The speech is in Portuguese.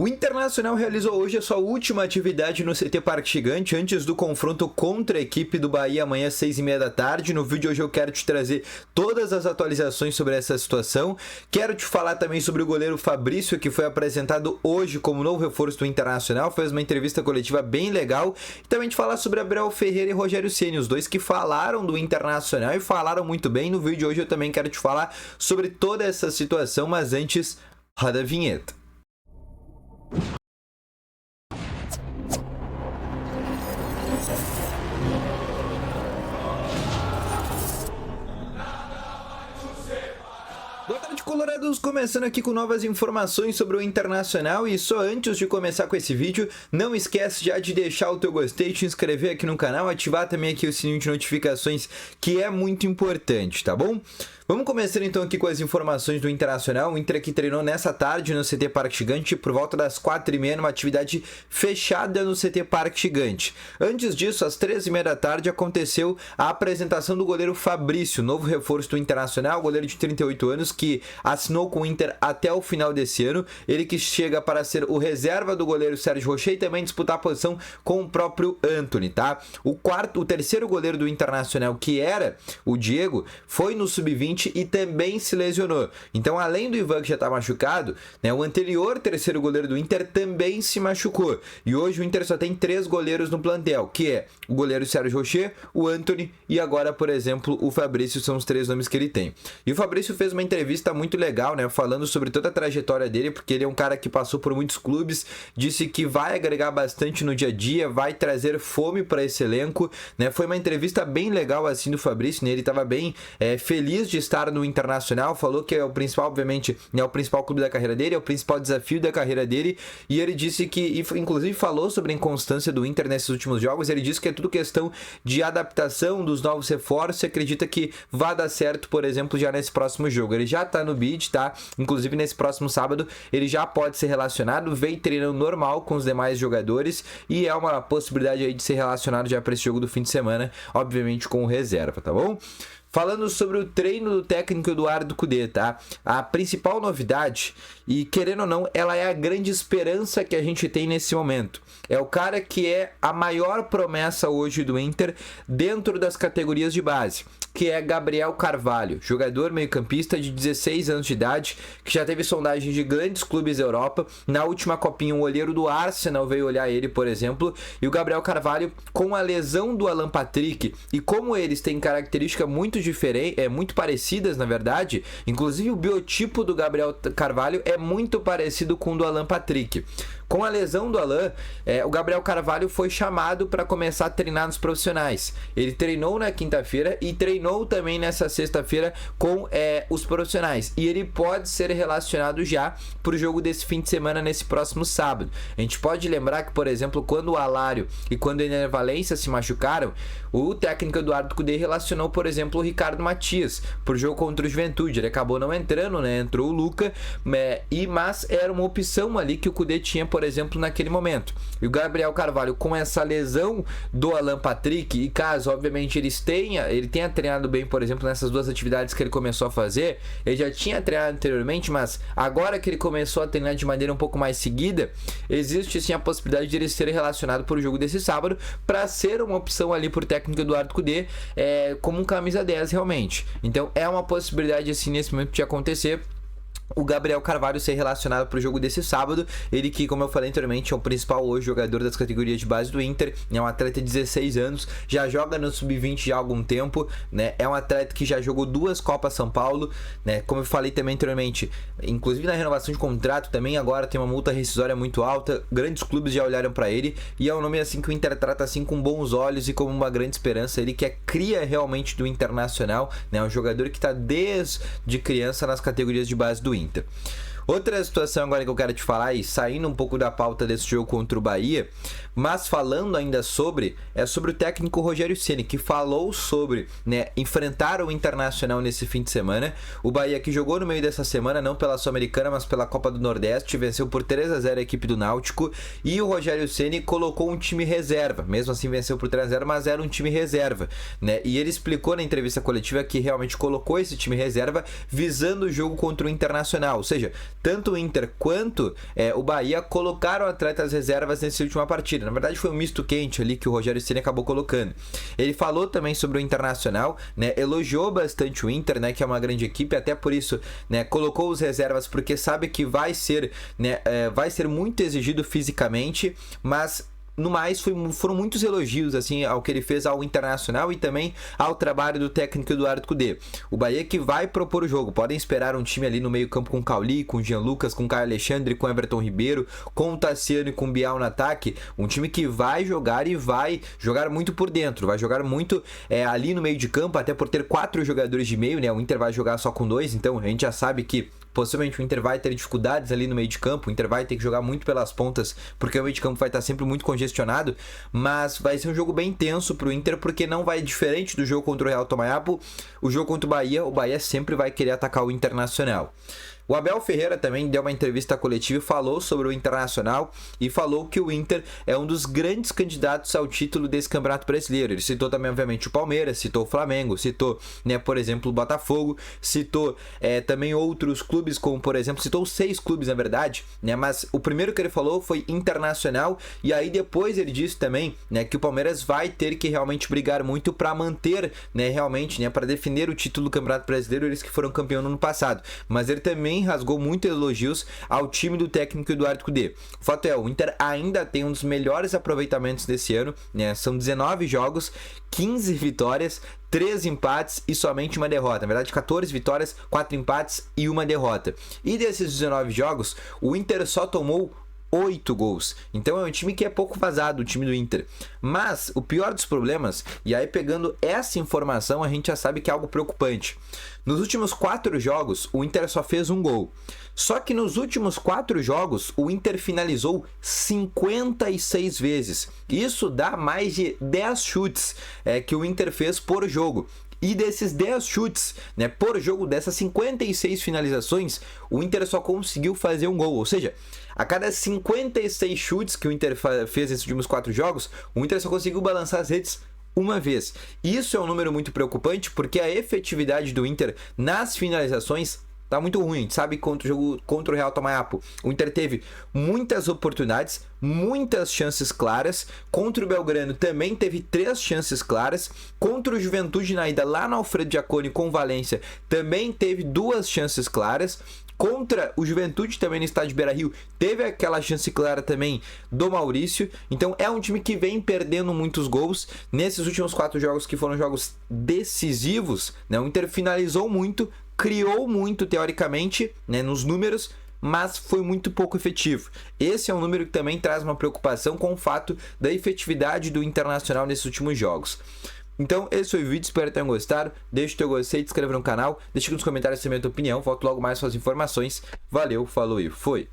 O Internacional realizou hoje a sua última atividade no CT Parque Gigante antes do confronto contra a equipe do Bahia amanhã às 6h30 da tarde. No vídeo hoje eu quero te trazer todas as atualizações sobre essa situação. Quero te falar também sobre o goleiro Fabrício, que foi apresentado hoje como novo reforço do Internacional. Fez uma entrevista coletiva bem legal. E também te falar sobre Abel Ferreira e Rogério Ceni, os dois que falaram do Internacional e falaram muito bem. No vídeo hoje eu também quero te falar sobre toda essa situação, mas antes, roda a vinheta. Boa tarde, colorados! Começando aqui com novas informações sobre o Internacional. E só antes de começar com esse vídeo, não esquece já de deixar o teu gostei, te inscrever aqui no canal, ativar também aqui o sininho de notificações, que é muito importante, tá bom? Vamos começar então aqui com as informações do Internacional. O Inter aqui treinou nessa tarde no CT Parque Gigante por volta das 4h30, numa atividade fechada no CT Parque Gigante. Antes disso, às 13h30 da tarde, aconteceu a apresentação do goleiro Fabrício, novo reforço do Internacional, goleiro de 38 anos que assinou com o Inter até o final desse ano. Ele que chega para ser o reserva do goleiro Sérgio Rocher e também disputar a posição com o próprio Antony, tá? O terceiro goleiro do Internacional, que era o Diego, foi no Sub-20 e também se lesionou. Então, além do Ivan, que já está machucado, né, o anterior terceiro goleiro do Inter também se machucou. E hoje o Inter só tem 3 goleiros no plantel, que é o goleiro Sérgio Rocher, o Antony e agora, por exemplo, o Fabrício. São os 3 nomes que ele tem. E o Fabrício fez uma entrevista muito legal, né, falando sobre toda a trajetória dele, porque ele é um cara que passou por muitos clubes, disse que vai agregar bastante no dia a dia, vai trazer fome para esse elenco, né? Foi uma entrevista bem legal assim do Fabrício, né? Ele estava bem feliz de estar no Internacional, falou que é o principal, obviamente, é o principal clube da carreira dele, é o principal desafio da carreira dele, e ele disse que, inclusive falou sobre a inconstância do Inter nesses últimos jogos. Ele disse que é tudo questão de adaptação dos novos reforços e acredita que vai dar certo, por exemplo, já nesse próximo jogo. Ele já tá no bid, tá? Inclusive nesse próximo sábado ele já pode ser relacionado, vem treinando normal com os demais jogadores e é uma possibilidade aí de ser relacionado já para esse jogo do fim de semana, obviamente com reserva, tá bom? Falando sobre o treino do técnico Eduardo Cudê, tá? A principal novidade, e querendo ou não, ela é a grande esperança que a gente tem nesse momento. É o cara que é a maior promessa hoje do Inter dentro das categorias de base, que é Gabriel Carvalho, jogador meio-campista de 16 anos de idade, que já teve sondagens de grandes clubes da Europa. Na última copinha, o olheiro do Arsenal veio olhar ele, por exemplo, e o Gabriel Carvalho, com a lesão do Alan Patrick, e como eles têm característica muito diferente, muito parecidas, na verdade, inclusive o biotipo do Gabriel Carvalho é muito parecido com o do Alan Patrick. Com a lesão do Alan, o Gabriel Carvalho foi chamado para começar a treinar nos profissionais. Ele treinou na quinta-feira e treinou também nessa sexta-feira com os profissionais. E ele pode ser relacionado já para o jogo desse fim de semana, nesse próximo sábado. A gente pode lembrar que, por exemplo, quando o Alário e quando o Ener Valencia se machucaram, o técnico Eduardo Cudê relacionou, por exemplo, o Ricardo Matias para o jogo contra o Juventude. Ele acabou não entrando, né? Entrou o Luca, mas era uma opção ali que o Cudê tinha, por exemplo, naquele momento. E o Gabriel Carvalho, com essa lesão do Alan Patrick, e caso, obviamente, ele tenha treinado bem, por exemplo, nessas 2 atividades que ele começou a fazer, ele já tinha treinado anteriormente, mas agora que ele começou a treinar de maneira um pouco mais seguida, existe sim a possibilidade de ele ser relacionado para o jogo desse sábado, para ser uma opção ali por técnico Eduardo Cudê, como um camisa 10 realmente. Então é uma possibilidade assim nesse momento de acontecer o Gabriel Carvalho ser relacionado para o jogo desse sábado. Ele que, como eu falei anteriormente, é o principal hoje jogador das categorias de base do Inter, é um atleta de 16 anos, já joga no Sub-20 há algum tempo, né? É um atleta que já jogou 2 Copas São Paulo, né? Como eu falei também anteriormente, inclusive na renovação de contrato também agora tem uma multa rescisória muito alta, grandes clubes já olharam para ele, e é um nome assim que o Inter trata assim com bons olhos e como uma grande esperança. Ele que é cria realmente do Internacional, né? Um jogador que está desde criança nas categorias de base do Inter. Outra situação agora que eu quero te falar, e saindo um pouco da pauta desse jogo contra o Bahia, mas falando ainda sobre o técnico Rogério Ceni, que falou sobre, né, enfrentar o Internacional nesse fim de semana. O Bahia que jogou no meio dessa semana, não pela Sul-Americana, mas pela Copa do Nordeste, venceu por 3-0 a equipe do Náutico, e o Rogério Ceni colocou um time reserva, mesmo assim venceu por 3-0, mas era um time reserva, né? E ele explicou na entrevista coletiva que realmente colocou esse time reserva visando o jogo contra o Internacional, ou seja, tanto o Inter quanto o Bahia colocaram atletas reservas nessa última partida. Na verdade foi um misto quente ali que o Rogério Ceni acabou colocando. Ele falou também sobre o Internacional, né, elogiou bastante o Inter, né, que é uma grande equipe, até por isso, né, colocou os reservas porque sabe que vai ser, né, vai ser muito exigido fisicamente, mas no mais, foram muitos elogios assim ao que ele fez ao Internacional e também ao trabalho do técnico Eduardo Cudê. O Bahia que vai propor o jogo. Podem esperar um time ali no meio campo com Cauli, com Jean Lucas, com Caio Alexandre, com Everton Ribeiro, com Tassiano e com Bial no ataque. Um time que vai jogar e vai jogar muito por dentro. Vai jogar muito ali no meio de campo, até por ter 4 jogadores de meio, né? O Inter vai jogar só com 2, então a gente já sabe que possivelmente o Inter vai ter dificuldades ali no meio de campo, o Inter vai ter que jogar muito pelas pontas, porque o meio de campo vai estar sempre muito congestionado, mas vai ser um jogo bem tenso pro Inter, porque não vai, diferente do jogo contra o Real Tomayapo, o jogo contra o Bahia sempre vai querer atacar o Internacional. O Abel Ferreira também deu uma entrevista coletiva e falou sobre o Internacional e falou que o Inter é um dos grandes candidatos ao título desse Campeonato Brasileiro. Ele citou também, obviamente, o Palmeiras, citou o Flamengo, citou, né, por exemplo, o Botafogo, citou também outros clubes, como, por exemplo, citou 6 clubes, na verdade, né, mas o primeiro que ele falou foi Internacional, e aí depois ele disse também, né, que o Palmeiras vai ter que realmente brigar muito para manter, né, realmente, né, para defender o título do Campeonato Brasileiro, eles que foram campeão no ano passado. Mas ele também rasgou muitos elogios ao time do técnico Eduardo Cudê. O fato é, o Inter ainda tem um dos melhores aproveitamentos desse ano, né? São 19 jogos, 15 vitórias, 3 empates e somente uma derrota. Na verdade, 14 vitórias, 4 empates e uma derrota. E desses 19 jogos, o Inter só tomou 8 gols. Então é um time que é pouco vazado, o time do Inter. Mas o pior dos problemas, e aí pegando essa informação, a gente já sabe que é algo preocupante. Nos últimos 4 jogos, o Inter só fez um gol. Só que nos últimos 4 jogos, o Inter finalizou 56 vezes. Isso dá mais de 10 chutes que o Inter fez por jogo. E desses 10 chutes, né, por jogo, dessas 56 finalizações, o Inter só conseguiu fazer um gol. Ou seja, a cada 56 chutes que o Inter fez nesses últimos 4 jogos, o Inter só conseguiu balançar as redes uma vez. Isso é um número muito preocupante, porque a efetividade do Inter nas finalizações tá muito ruim. A gente sabe contra o jogo contra o Real Tomayapo, o Inter teve muitas oportunidades, muitas chances claras. Contra o Belgrano também teve 3 chances claras. Contra o Juventude na ida lá no Alfredo Jaconi com Valência também teve 2 chances claras. Contra o Juventude também no estádio Beira-Rio teve aquela chance clara também do Maurício. Então é um time que vem perdendo muitos gols. Nesses últimos 4 jogos que foram jogos decisivos, né, o Inter finalizou muito, criou muito teoricamente, né, nos números, mas foi muito pouco efetivo. Esse é um número que também traz uma preocupação com o fato da efetividade do Internacional nesses últimos jogos. Então, esse foi o vídeo, espero que tenham gostado. Deixa o teu gostei, se inscreva no canal, deixa aqui nos comentários também a tua opinião. Volto logo mais com as informações. Valeu, falou e fui!